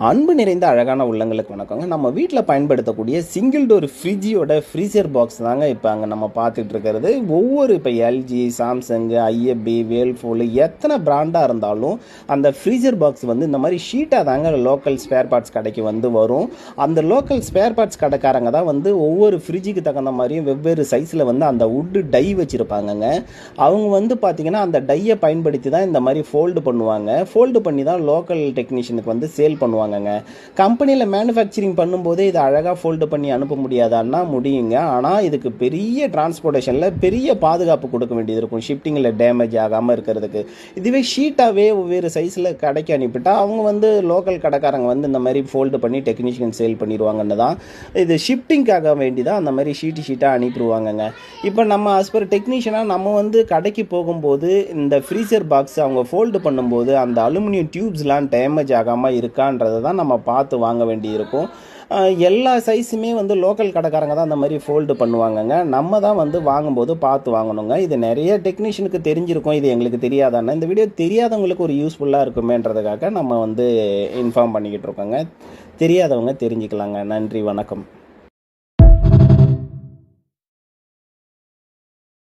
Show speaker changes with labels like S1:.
S1: அன்பு நிறைந்த அழகான உள்ளங்களுக்கு வணக்கங்க. நம்ம வீட்டில் பயன்படுத்தக்கூடிய சிங்கிள் டோர் ஃப்ரிட்ஜோட ஃப்ரீசர் பாக்ஸ் தாங்க இப்போ அங்கே நம்ம பார்த்துட்டு இருக்கிறது. ஒவ்வொரு இப்போ எல்ஜி, சாம்சங், ஐஎஃப்பி, வேல்ஃபூல் எத்தனை பிராண்டாக இருந்தாலும் அந்த ஃப்ரீசர் பாக்ஸ் வந்து இந்த மாதிரி ஷீட்டாக தாங்க லோக்கல் ஸ்பேர் பார்ட்ஸ் கடைக்கு வந்து வரும். அந்த லோக்கல் ஸ்பேர் பார்ட்ஸ் கடைக்காரங்க தான் வந்து ஒவ்வொரு ஃப்ரிட்ஜுக்கு தகுந்த மாதிரியும் வெவ்வேறு சைஸில் வந்து அந்த வுட்டு டை வச்சுருப்பாங்கங்க. அவங்க வந்து பார்த்திங்கன்னா அந்த டையை பயன்படுத்தி தான் இந்த மாதிரி ஃபோல்டு பண்ணுவாங்க. ஃபோல்டு பண்ணி தான் லோக்கல் டெக்னீஷியனுக்கு வந்து சேல் பண்ணுவாங்க. கம்பெனியில் மேனுஃபேக்சரிங் பண்ணும்போதே இதை அழகாக ஃபோல்டு பண்ணி அனுப்ப முடியாதான்னா முடியுங்க. ஆனால் இதுக்கு பெரிய டிரான்ஸ்போர்ட்டேஷனில் பெரிய பாதுகாப்பு கொடுக்க வேண்டியது இருக்கும், ஷிஃப்டிங்கில் டேமேஜ் ஆகாமல் இருக்கிறதுக்கு. இதுவே ஷீட்டாகவே வேறு சைஸில் கடைக்கு அனுப்பிட்டா அவங்க வந்து லோக்கல் கடைக்காரங்க வந்து இந்த மாதிரி ஃபோல்டு பண்ணி டெக்னீஷியன் சேல் பண்ணிடுவாங்கன்னு தான். இது ஷிஃப்டிங்காக வேண்டி தான் அந்த மாதிரி ஷீட்டாக அனுப்பிடுவாங்கங்க. இப்போ நம்ம ஆஸ் பர் டெக்னீஷியனாக நம்ம வந்து கடைக்கு போகும்போது இந்த ஃப்ரீசர் பாக்ஸ் அவங்க ஃபோல்டு பண்ணும்போது அந்த அலுமினியம் டியூப்ஸ்லாம் டேமேஜ் ஆகாமல் இருக்கான்றதை தான் நம்ம பார்த்து வாங்க வேண்டியிருக்கும். எல்லா சைஸுமே வந்து லோக்கல் கடைக்காரங்க தான் அந்த மாதிரி ஃபோல்டு பண்ணுவாங்கங்க. நம்ம தான் வந்து வாங்கும்போது பார்த்து வாங்கணுங்க. இது நிறைய டெக்னீஷியனுக்கு தெரிஞ்சிருக்கும், இது எங்களுக்கு தெரியாதானே. இந்த வீடியோ தெரியாதவங்களுக்கு ஒரு யூஸ்ஃபுல்லாக இருக்குமேன்றதுக்காக நம்ம வந்து இன்ஃபார்ம் பண்ணிக்கிட்டு இருக்கோங்க. தெரியாதவங்க தெரிஞ்சுக்கலாங்க. நன்றி, வணக்கம்.